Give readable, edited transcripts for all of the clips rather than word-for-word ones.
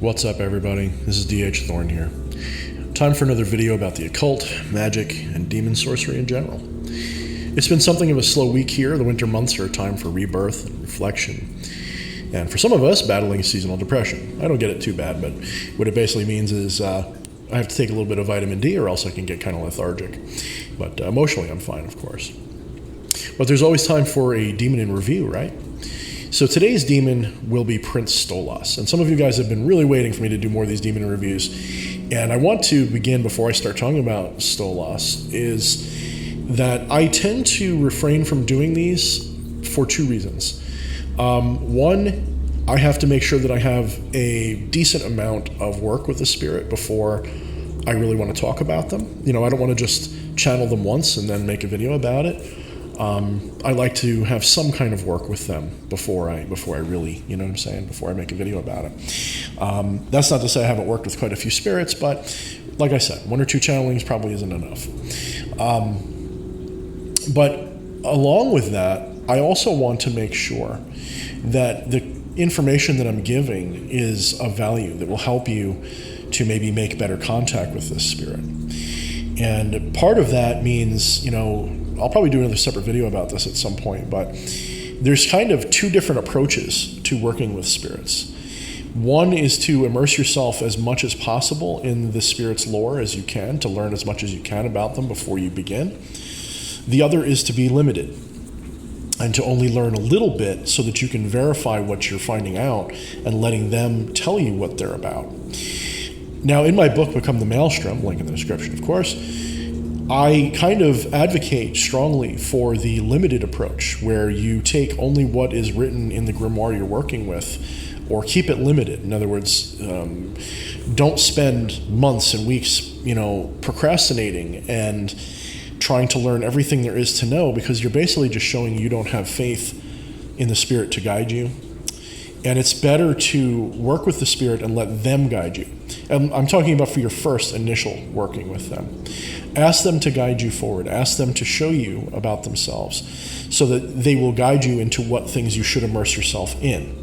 What's up, everybody? This is D.H. Thorne here. Time for another video about the occult, magic, and demon sorcery in general. It's been something of a slow week here. The winter months are a time for rebirth and reflection. And for some of us, battling seasonal depression. I don't get it too bad, but what it basically means is I have to take a little bit of vitamin D or else I can get kind of lethargic. But emotionally, I'm fine, of course. But there's always time for a demon in review, right? So today's demon will be Prince Stolas. And some of you guys have been really waiting for me to do more of these demon reviews. And I want to begin, before I start talking about Stolas, is that I tend to refrain from doing these for two reasons. One, I have to make sure that I have a decent amount of work with the spirit before I really want to talk about them. You know, I don't want to just channel them once and then make a video about it. I like to have some kind of work with them before I really, you know what I'm saying, before I make a video about it. That's not to say I haven't worked with quite a few spirits, but like I said, one or two channelings probably isn't enough. But along with that, I also want to make sure that the information that I'm giving is of value, that will help you to maybe make better contact with this spirit. And part of that means, you know, I'll probably do another separate video about this at some point, but there's kind of two different approaches to working with spirits. One is to immerse yourself as much as possible in the spirit's lore as you can, to learn as much as you can about them before you begin. The other is to be limited and to only learn a little bit so that you can verify what you're finding out and letting them tell you what they're about. Now, in my book, Become the Maelstrom, link in the description, of course, I kind of advocate strongly for the limited approach, where you take only what is written in the grimoire you're working with, or keep it limited. In other words, don't spend months and weeks, you know, procrastinating and trying to learn everything there is to know, because you're basically just showing you don't have faith in the spirit to guide you. And it's better to work with the spirit and let them guide you. And I'm talking about for your first initial working with them. Ask them to guide you forward. Ask them to show you about themselves so that they will guide you into what things you should immerse yourself in.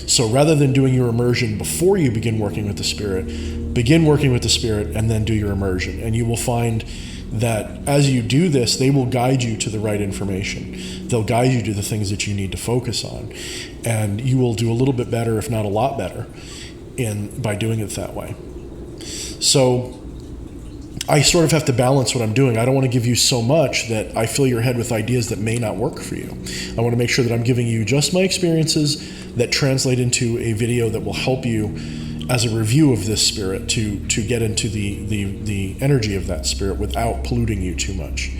So rather than doing your immersion before you begin working with the spirit, begin working with the spirit and then do your immersion. And you will find that as you do this, they will guide you to the right information. They'll guide you to the things that you need to focus on. And you will do a little bit better, if not a lot better, by doing it that way. So I sort of have to balance what I'm doing. I don't want to give you so much that I fill your head with ideas that may not work for you. I want to make sure that I'm giving you just my experiences that translate into a video that will help you as a review of this spirit to get into the energy of that spirit without polluting you too much.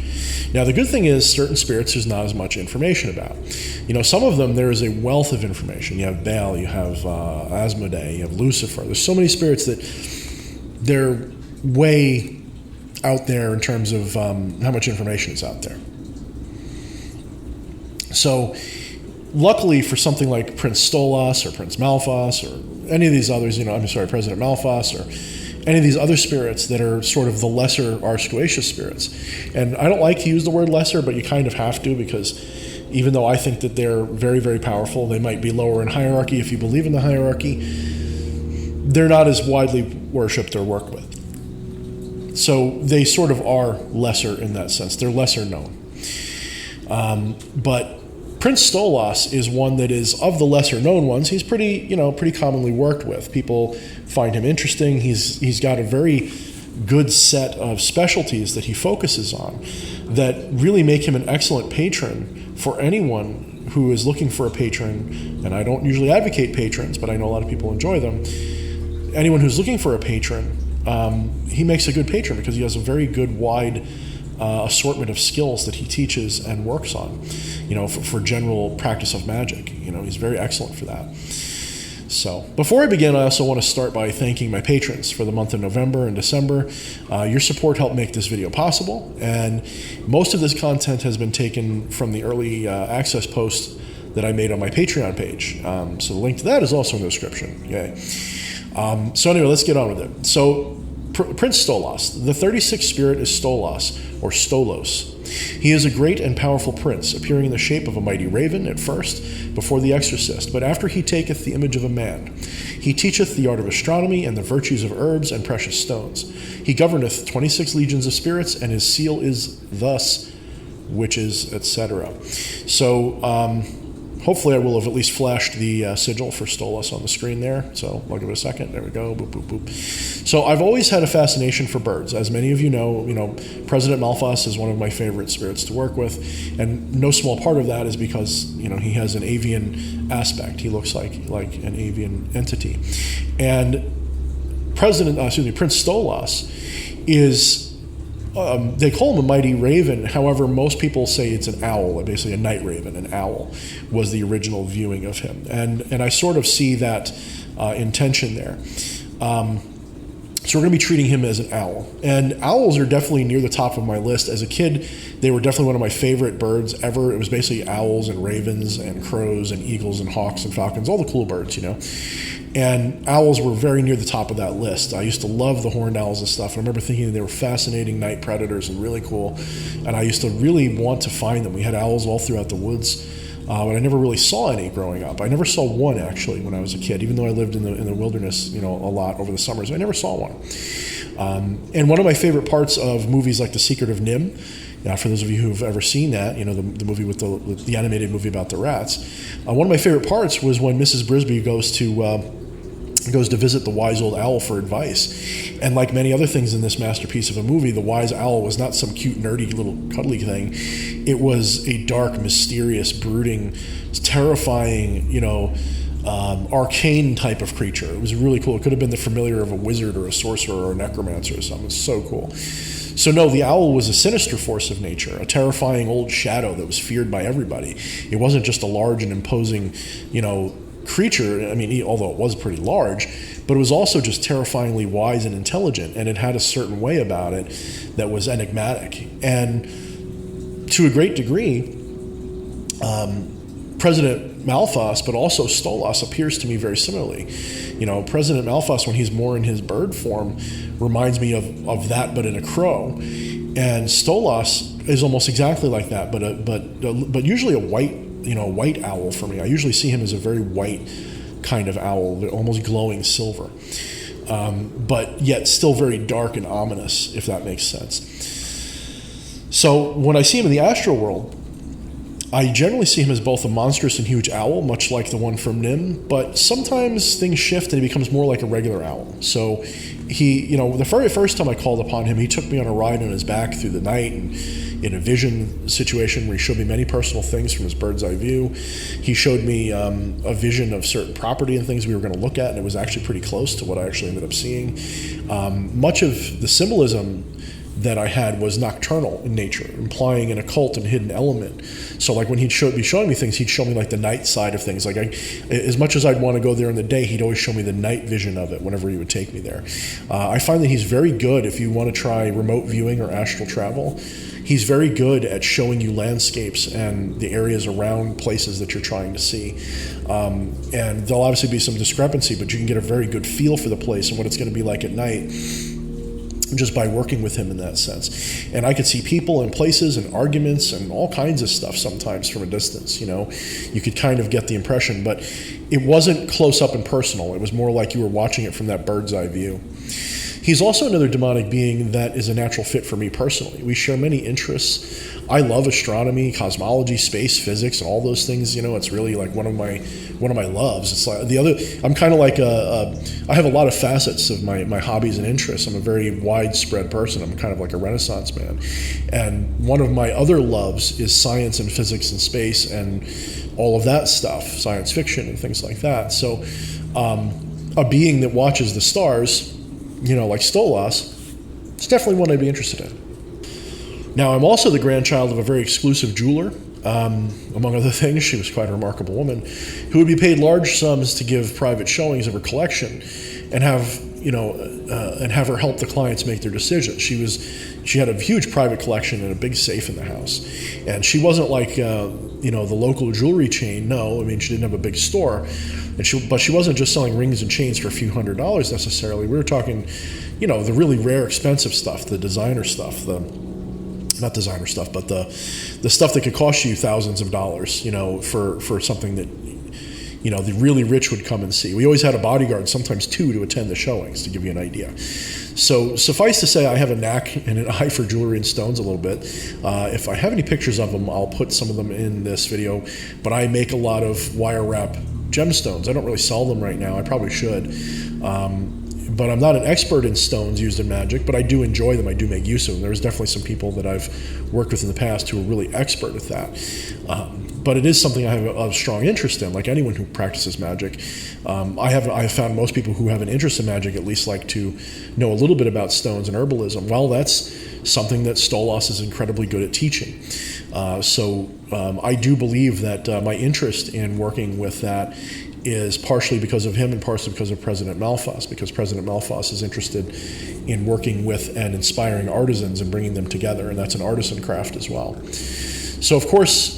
Now, the good thing is certain spirits there's not as much information about. You know, some of them there is a wealth of information. You have Baal, you have Asmodee, you have Lucifer. There's so many spirits that they're way out there in terms of how much information is out there. So luckily for something like Prince Stolas or Prince Malphas or any of these others, President Malphas or any of these other spirits that are sort of the lesser Ars Goetia spirits. And I don't like to use the word lesser, but you kind of have to, because even though I think that they're very, very powerful, they might be lower in hierarchy if you believe in the hierarchy, they're not as widely worshipped or worked with. So they sort of are lesser in that sense. They're lesser known. But Prince Stolas is one that is of the lesser known ones. He's pretty commonly worked with. People find him interesting. He's got a very good set of specialties that he focuses on that really make him an excellent patron for anyone who is looking for a patron. And I don't usually advocate patrons, but I know a lot of people enjoy them. Anyone who's looking for a patron, he makes a good patron because he has a very good wide assortment of skills that he teaches and works on, for general practice of magic. He's very excellent for that. So before I begin, I also want to start by thanking my patrons for the month of November and December. Your support helped make this video possible, and most of this content has been taken from the early access post that I made on my Patreon page. So the link to that is also in the description. Yay. So anyway, let's get on with it. So Prince Stolas, the 36th spirit is Stolas, or Stolos. He is a great and powerful prince, appearing in the shape of a mighty raven at first, before the exorcist, but after he taketh the image of a man. He teacheth the art of astronomy and the virtues of herbs and precious stones. He governeth 26 legions of spirits, and his seal is thus, witches, etc. So, hopefully I will have at least flashed the sigil for Stolas on the screen there. So I'll give it a second. There we go. Boop, boop, boop. So I've always had a fascination for birds. As many of you know, President Malthus is one of my favorite spirits to work with. And no small part of that is because, he has an avian aspect. He looks like an avian entity. And Prince Stolas is... they call him a mighty raven. However, most people say it's an owl, basically a night raven. An owl was the original viewing of him. And I sort of see that intention there. So we're going to be treating him as an owl. And owls are definitely near the top of my list. As a kid, they were definitely one of my favorite birds ever. It was basically owls and ravens and crows and eagles and hawks and falcons, all the cool birds, And owls were very near the top of that list. I used to love the horned owls and stuff. And I remember thinking they were fascinating night predators and really cool. And I used to really want to find them. We had owls all throughout the woods, but I never really saw any growing up. I never saw one, actually, when I was a kid. Even though I lived in the wilderness, a lot over the summers, I never saw one. And one of my favorite parts of movies like The Secret of NIMH, for those of you who've ever seen that, the movie with the animated movie about the rats, one of my favorite parts was when Mrs. Brisby goes to visit the wise old owl for advice. And like many other things in this masterpiece of a movie, the wise owl was not some cute, nerdy, little cuddly thing. It was a dark, mysterious, brooding, terrifying, arcane type of creature. It was really cool. It could have been the familiar of a wizard or a sorcerer or a necromancer or something. It was so cool. So no, the owl was a sinister force of nature, a terrifying old shadow that was feared by everybody. It wasn't just a large and imposing, creature. I mean, although it was pretty large, but it was also just terrifyingly wise and intelligent, and it had a certain way about it that was enigmatic. And to a great degree, President Malthus, but also Stolas, appears to me very similarly. President Malthus, when he's more in his bird form, reminds me of that, but in a crow. And Stolas is almost exactly like that, but usually a white owl for me. I usually see him as a very white kind of owl, almost glowing silver, but yet still very dark and ominous, if that makes sense. So when I see him in the astral world, I generally see him as both a monstrous and huge owl, much like the one from NIMH, but sometimes things shift and he becomes more like a regular owl. So he, the very first time I called upon him, he took me on a ride on his back through the night, and in a vision situation where he showed me many personal things from his bird's eye view. He showed me a vision of certain property and things we were going to look at, and it was actually pretty close to what I actually ended up seeing. Much of the symbolism that I had was nocturnal in nature, implying an occult and hidden element. So like when he'd be showing me things, he'd show me like the night side of things. Like as much as I'd want to go there in the day, he'd always show me the night vision of it whenever he would take me there. I find that he's very good if you want to try remote viewing or astral travel. He's very good at showing you landscapes and the areas around places that you're trying to see. And there'll obviously be some discrepancy, but you can get a very good feel for the place and what it's going to be like at night just by working with him in that sense. And I could see people and places and arguments and all kinds of stuff sometimes from a distance. You could kind of get the impression, but it wasn't close up and personal. It was more like you were watching it from that bird's eye view. He's also another demonic being that is a natural fit for me personally. We share many interests. I love astronomy, cosmology, space, physics, and all those things. It's really like one of my loves. It's like I'm kind of like I have a lot of facets of my hobbies and interests. I'm a very widespread person. I'm kind of like a Renaissance man. And one of my other loves is science and physics and space and all of that stuff, science fiction and things like that. So a being that watches the stars, like Stolas, it's definitely one I'd be interested in. Now, I'm also the grandchild of a very exclusive jeweler. Among other things, she was quite a remarkable woman who would be paid large sums to give private showings of her collection and have her help the clients make their decisions. She had a huge private collection and a big safe in the house. And she wasn't like, the local jewelry chain. No, I mean, she didn't have a big store. But she wasn't just selling rings and chains for a few $100s necessarily. We were talking, the really rare, expensive stuff, the designer stuff, the not designer stuff, but the stuff that could cost you thousands of dollars, for something that, the really rich would come and see. We always had a bodyguard, sometimes two, to attend the showings, to give you an idea. So suffice to say, I have a knack and an eye for jewelry and stones a little bit. If I have any pictures of them, I'll put some of them in this video. But I make a lot of wire wrap gemstones. I don't really sell them right now. I probably should. But I'm not an expert in stones used in magic, but I do enjoy them. I do make use of them. There's definitely some people that I've worked with in the past who are really expert at that. But it is something I have a strong interest in, like anyone who practices magic. I have found most people who have an interest in magic at least like to know a little bit about stones and herbalism. Well, that's something that Stolas is incredibly good at teaching. So I do believe that my interest in working with that is partially because of him and partially because of President Malfas, because President Malfas is interested in working with and inspiring artisans and bringing them together, and that's an artisan craft as well. So, of course,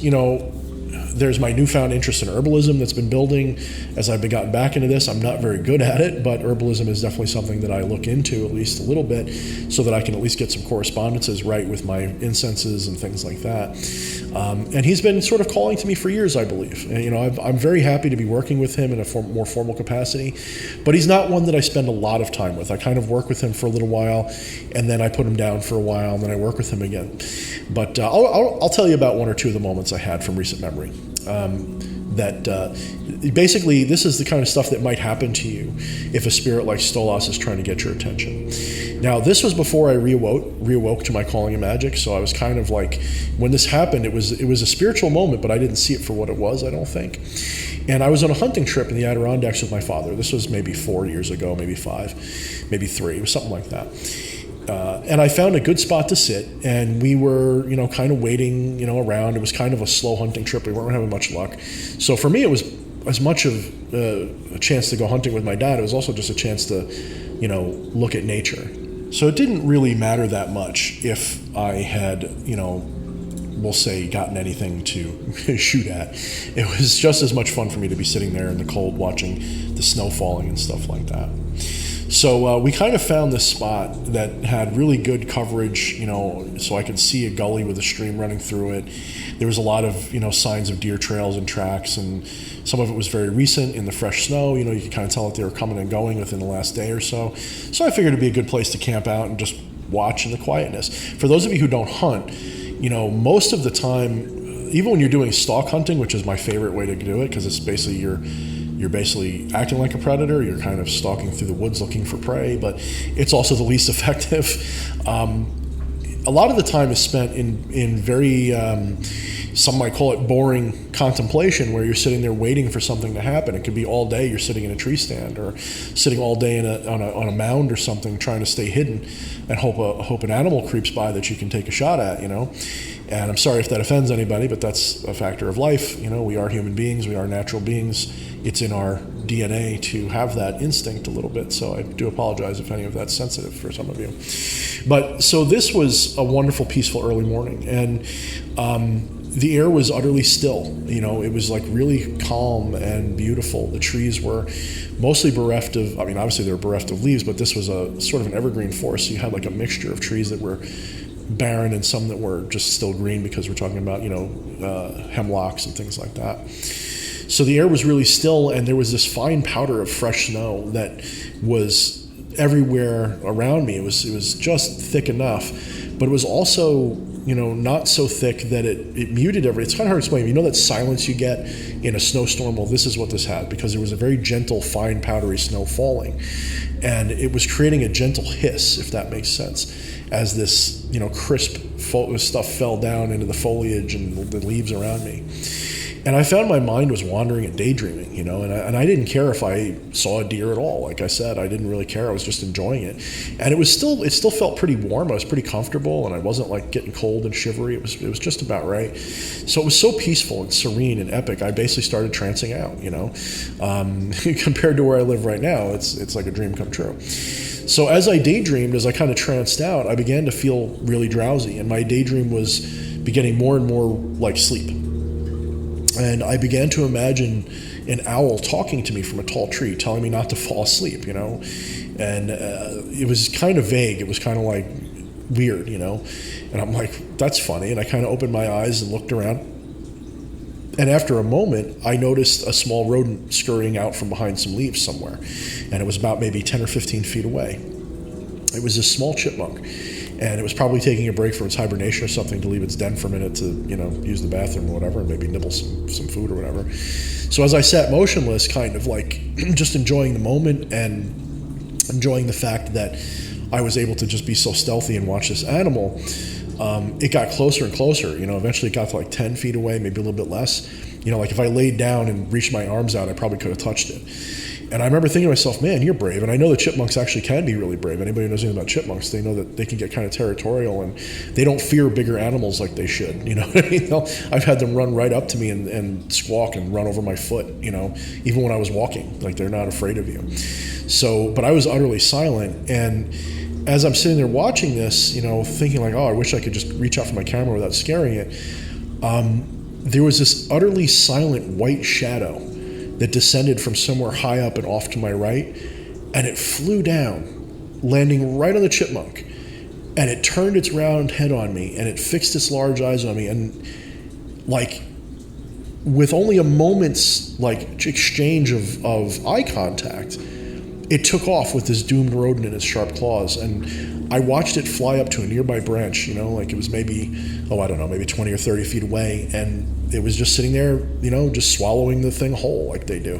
there's my newfound interest in herbalism that's been building as I've gotten back into this. I'm not very good at it, but herbalism is definitely something that I look into at least a little bit so that I can at least get some correspondences right with my incenses and things like that. And he's been sort of calling to me for years, I believe. And, I'm very happy to be working with him in a more formal capacity, but he's not one that I spend a lot of time with. I kind of work with him for a little while, and then I put him down for a while, and then I work with him again. But I'll tell you about one or two of the moments I had from recent memory. Basically, this is the kind of stuff that might happen to you if a spirit like Stolas is trying to get your attention. Now, this was before I reawoke to my calling in magic, so I was kind of like, when this happened, it was a spiritual moment, but I didn't see it for what it was, I don't think. And I was on a hunting trip in the Adirondacks with my father. This was maybe 4 years ago, maybe 5, maybe 3, it was something like that. And I found a good spot to sit, and we were, kind of waiting, around. It was kind of a slow hunting trip. We weren't having much luck. So for me, it was as much of a chance to go hunting with my dad. It was also just a chance to, look at nature. So it didn't really matter that much if I had, we'll say, gotten anything to shoot at. It was just as much fun for me to be sitting there in the cold watching the snow falling and stuff like that. So we kind of found this spot that had really good coverage, so I could see a gully with a stream running through it. There was a lot of, signs of deer trails and tracks, and some of it was very recent in the fresh snow. You could kind of tell that they were coming and going within the last day or so. So I figured it'd be a good place to camp out and just watch in the quietness. For those of you who don't hunt, most of the time, even when you're doing stalk hunting, which is my favorite way to do it, because it's basically you're basically acting like a predator. You're kind of stalking through the woods looking for prey, but it's also the least effective. A lot of the time is spent in very, some might call it boring contemplation, where you're sitting there waiting for something to happen. It could be all day you're sitting in a tree stand, or sitting all day on a mound or something, trying to stay hidden and hope an animal creeps by that you can take a shot at, And I'm sorry if that offends anybody, but that's a factor of life. We are human beings. We are natural beings. It's in our DNA to have that instinct a little bit. So I do apologize if any of that's sensitive for some of you. But so this was a wonderful, peaceful early morning. And the air was utterly still. It was like really calm and beautiful. The trees were mostly bereft of, obviously they were bereft of leaves, but this was a sort of an evergreen forest. So you had like a mixture of trees that were barren and some that were just still green, because we're talking about, hemlocks and things like that. So the air was really still, and there was this fine powder of fresh snow that was everywhere around me. It was just thick enough, but it was also, not so thick that it muted it's kind of hard to explain. That silence you get in a snowstorm? Well, this is what this had, because there was a very gentle, fine, powdery snow falling, and it was creating a gentle hiss, if that makes sense, as this, crisp stuff fell down into the foliage and the leaves around me. And I found my mind was wandering and daydreaming, and I didn't care if I saw a deer at all. Like I said, I didn't really care. I was just enjoying it. And it still felt pretty warm. I was pretty comfortable, and I wasn't like getting cold and shivery. It was just about right. So it was so peaceful and serene and epic. I basically started trancing out, compared to where I live right now. It's like a dream come true. So as I daydreamed, as I kind of tranced out, I began to feel really drowsy, and my daydream was beginning more and more like sleep. And I began to imagine an owl talking to me from a tall tree, telling me not to fall asleep, And it was kind of vague. It was kind of like, weird, And I'm like, that's funny. And I kind of opened my eyes and looked around. And after a moment, I noticed a small rodent scurrying out from behind some leaves somewhere. And it was about maybe 10 or 15 feet away. It was this small chipmunk. And it was probably taking a break from its hibernation or something to leave its den for a minute to, use the bathroom or whatever, and maybe nibble some food or whatever. So as I sat motionless, kind of like just enjoying the moment and enjoying the fact that I was able to just be so stealthy and watch this animal, it got closer and closer. Eventually it got to like 10 feet away, maybe a little bit less. Like if I laid down and reached my arms out, I probably could have touched it. And I remember thinking to myself, man, you're brave. And I know that chipmunks actually can be really brave. Anybody who knows anything about chipmunks, they know that they can get kind of territorial and they don't fear bigger animals like they should. You know what I mean? I've had them run right up to me and squawk and run over my foot, even when I was walking. Like, they're not afraid of you. So, but I was utterly silent. And as I'm sitting there watching this, thinking like, oh, I wish I could just reach out for my camera without scaring it, there was this utterly silent white shadow that descended from somewhere high up and off to my right, and it flew down, landing right on the chipmunk, and it turned its round head on me, and it fixed its large eyes on me, and like with only a moment's like exchange of eye contact, it took off with this doomed rodent in its sharp claws. And I watched it fly up to a nearby branch, like it was maybe 20 or 30 feet away, and it was just sitting there, just swallowing the thing whole like they do.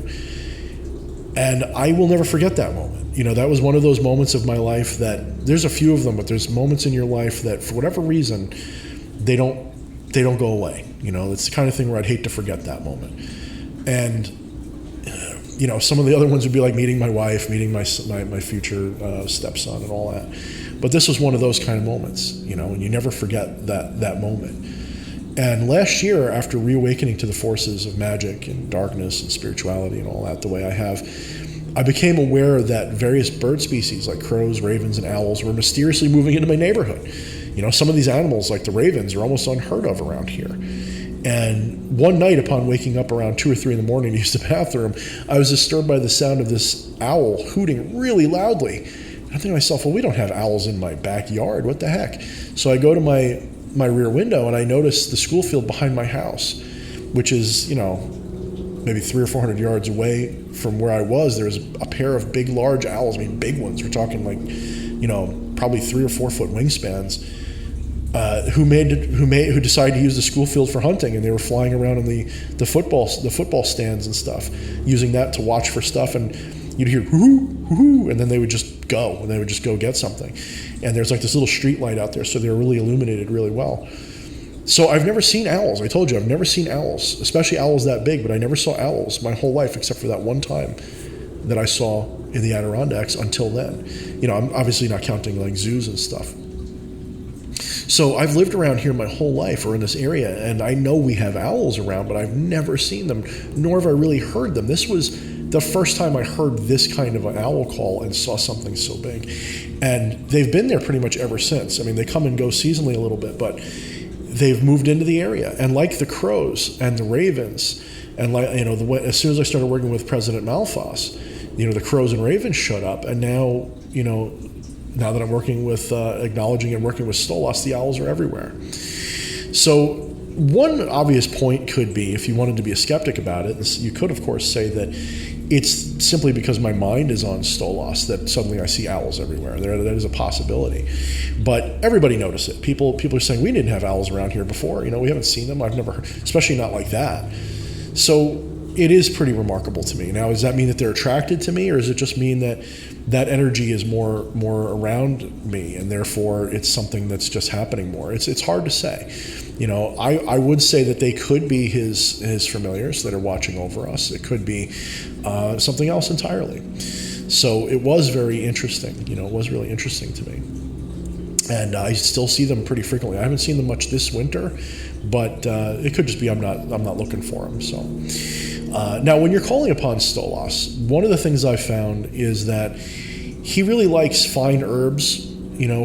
And I will never forget that moment. That was one of those moments of my life that, there's a few of them, but there's moments in your life that for whatever reason, they don't go away. It's the kind of thing where I'd hate to forget that moment. And some of the other ones would be like meeting my wife, meeting my future stepson and all that. But this was one of those kind of moments, and you never forget that moment. And last year, after reawakening to the forces of magic and darkness and spirituality and all that the way I have, I became aware that various bird species like crows, ravens, and owls were mysteriously moving into my neighborhood. Some of these animals, like the ravens, are almost unheard of around here. And one night, upon waking up around 2 or 3 in the morning to use the bathroom, I was disturbed by the sound of this owl hooting really loudly. And I think to myself, well, we don't have owls in my backyard. What the heck? So I go to my rear window and I notice the school field behind my house, which is, maybe 300 or 400 yards away from where I was. There's a pair of big, large owls. I mean, big ones. We're talking like, probably 3 or 4 foot wingspans. Who decided to use the school field for hunting, and they were flying around in the football stands and stuff, using that to watch for stuff. And you'd hear hoo hoo, and then they would just go, get something. And there's like this little street light out there, so they were really illuminated really well. So I've never seen owls. I told you, I've never seen owls, especially owls that big. But I never saw owls my whole life, except for that one time that I saw in the Adirondacks. Until then, I'm obviously not counting like zoos and stuff. So I've lived around here my whole life, or in this area, and I know we have owls around, but I've never seen them, nor have I really heard them. This was the first time I heard this kind of an owl call and saw something so big. And they've been there pretty much ever since. I mean, they come and go seasonally a little bit, but they've moved into the area. And like the crows and the ravens, and like, as soon as I started working with President Malfoss, the crows and ravens showed up, and now, now that I'm working with, acknowledging and working with Stolas, the owls are everywhere. So one obvious point could be, if you wanted to be a skeptic about it, you could, of course, say that it's simply because my mind is on Stolas that suddenly I see owls everywhere. That is a possibility. But everybody noticed it. People are saying, we didn't have owls around here before. We haven't seen them. I've never heard, especially not like that. So it is pretty remarkable to me. Now, does that mean that they're attracted to me, or does it just mean that that energy is more around me, and therefore it's something that's just happening more? It's hard to say. I would say that they could be his familiars that are watching over us. It could be something else entirely. So it was very interesting. It was really interesting to me. And I still see them pretty frequently. I haven't seen them much this winter, but it could just be I'm not looking for them. So now, when you're calling upon Stolas, one of the things I've found is that he really likes fine herbs,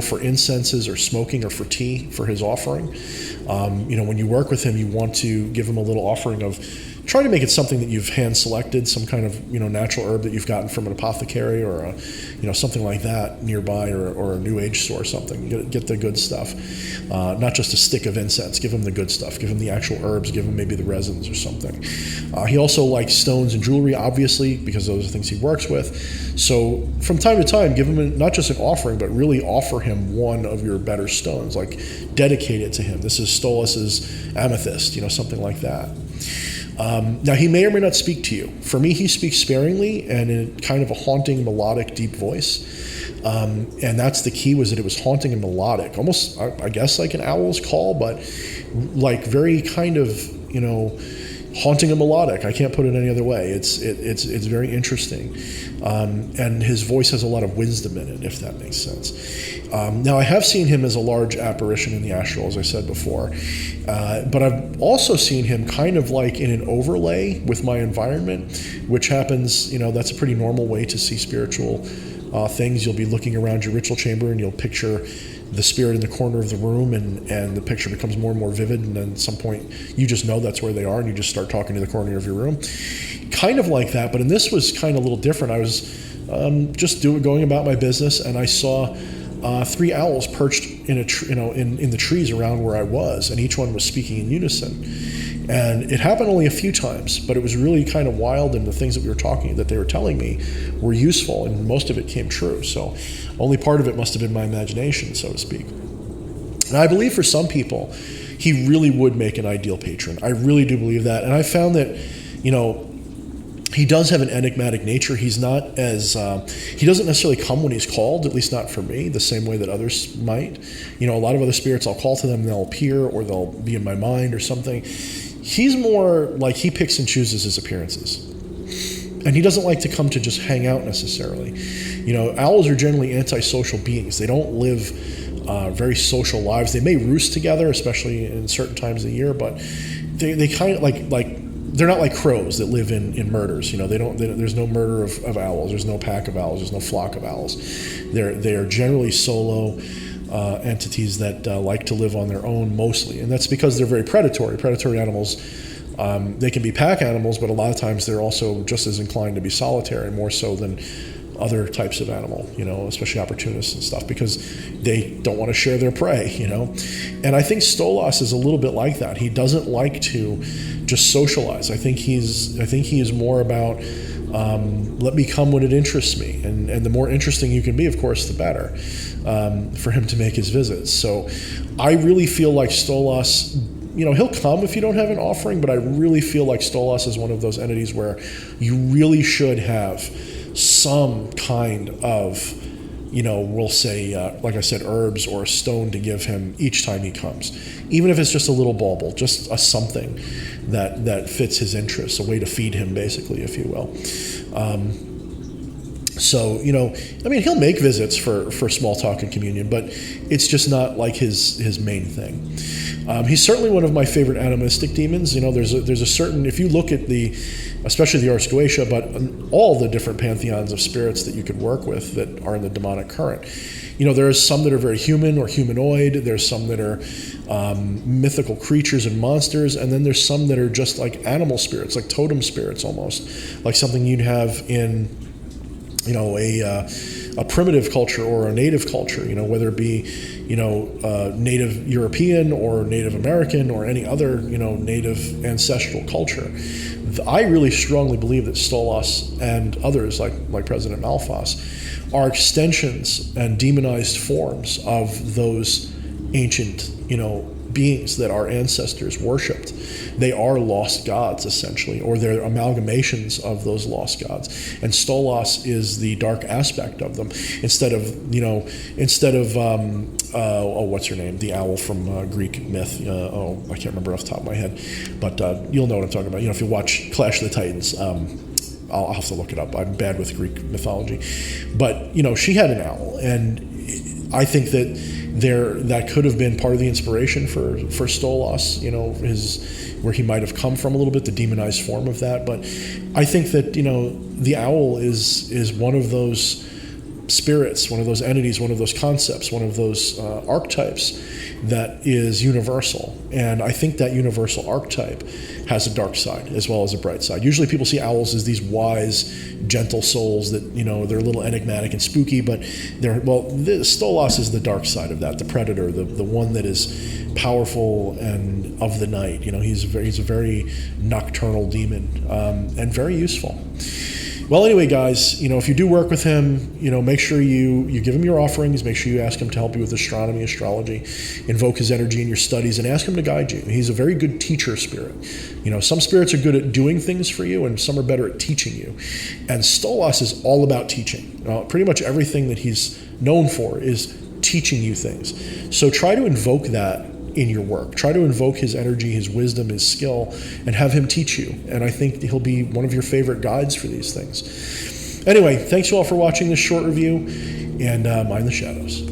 for incenses or smoking or for tea for his offering. When you work with him, you want to give him a little offering of try to make it something that you've hand selected, some kind of natural herb that you've gotten from an apothecary or something like that nearby, or a New Age store or something. Get the good stuff, not just a stick of incense. Give him the good stuff. Give him the actual herbs. Give him maybe the resins or something. He also likes stones and jewelry, obviously, because those are things he works with. So from time to time, give him not just an offering, but really offer him one of your better stones, like dedicate it to him. This is Stolas's amethyst, something like that. Now, he may or may not speak to you. For me, he speaks sparingly and in kind of a haunting, melodic, deep voice. And that's the key, was that it was haunting and melodic, almost, I guess, like an owl's call, but like very kind of, haunting and melodic. I can't put it any other way. It's very interesting. And his voice has a lot of wisdom in it, if that makes sense. Now, I have seen him as a large apparition in the astral, as I said before. But I've also seen him kind of like in an overlay with my environment, which happens, that's a pretty normal way to see spiritual things. You'll be looking around your ritual chamber and you'll picture the spirit in the corner of the room, and the picture becomes more and more vivid, and then at some point you just know that's where they are and you just start talking to the corner of your room. Kind of like that, but in this was kind of a little different. I was just going about my business, and I saw 3 owls perched in in the trees around where I was, and each one was speaking in unison. And it happened only a few times, but it was really kind of wild, and the things that they were telling me were useful, and most of it came true. So only part of it must have been my imagination, so to speak. And I believe for some people, he really would make an ideal patron. I really do believe that. And I found that, he does have an enigmatic nature. He's not as, he doesn't necessarily come when he's called, at least not for me, the same way that others might. A lot of other spirits, I'll call to them, and they'll appear, or they'll be in my mind or something. He's more like he picks and chooses his appearances. And he doesn't like to come to just hang out necessarily. Owls are generally antisocial beings. They don't live very social lives. They may roost together, especially in certain times of the year, but they kind of like they're not like crows that live in murders. There's no murder of owls. There's no pack of owls. There's no flock of owls. They are generally solo entities that like to live on their own mostly, and that's because they're very predatory. Predatory animals, they can be pack animals, but a lot of times they're also just as inclined to be solitary, more so than other types of animal, especially opportunists and stuff, because they don't want to share their prey, And I think Stolas is a little bit like that. He doesn't like to just socialize. I think he is more about let me come when it interests me, and the more interesting you can be, of course, the better for him to make his visits. So I really feel like Stolas, he'll come if you don't have an offering, but I really feel like Stolas is one of those entities where you really should have some kind of, we'll say, like I said, herbs or a stone to give him each time he comes. Even if it's just a little bauble, just a something that fits his interests, a way to feed him, basically, if you will. So, he'll make visits for small talk and communion, but it's just not like his main thing. He's certainly one of my favorite animistic demons. There's a certain, if you look at especially the Ars Goetia, but all the different pantheons of spirits that you could work with that are in the demonic current. There's some that are very human or humanoid. There's some that are mythical creatures and monsters, and then there's some that are just like animal spirits, like totem spirits almost, like something you'd have in a primitive culture or a native culture, whether it be, Native European or Native American or any other, native ancestral culture. I really strongly believe that Stolas and others like President Malphas are extensions and demonized forms of those ancient, beings that our ancestors worshipped. They are lost gods, essentially, or they're amalgamations of those lost gods. And Stolas is the dark aspect of them. Instead of what's her name? The owl from Greek myth. I can't remember off the top of my head, but you'll know what I'm talking about. If you watch Clash of the Titans, I'll have to look it up. I'm bad with Greek mythology, but she had an owl, and I think that could have been part of the inspiration for Stolas, where he might have come from a little bit, the demonized form of that. But I think that the owl is one of those spirits, one of those entities, one of those concepts, one of those archetypes that is universal. And I think that universal archetype has a dark side as well as a bright side. Usually people see owls as these wise, gentle souls that, they're a little enigmatic and spooky, but Stolas is the dark side of that, the predator, the one that is powerful and of the night. He's a very nocturnal demon, and very useful. Well, anyway, guys, if you do work with him, make sure you give him your offerings. Make sure you ask him to help you with astronomy, astrology, invoke his energy in your studies, and ask him to guide you. He's a very good teacher spirit. Some spirits are good at doing things for you, and some are better at teaching you. And Stolas is all about teaching. Pretty much everything that he's known for is teaching you things. So try to invoke that in your work. Try to invoke his energy, his wisdom, his skill, and have him teach you. And I think he'll be one of your favorite guides for these things. Anyway, thanks you all for watching this short review, and mind the shadows.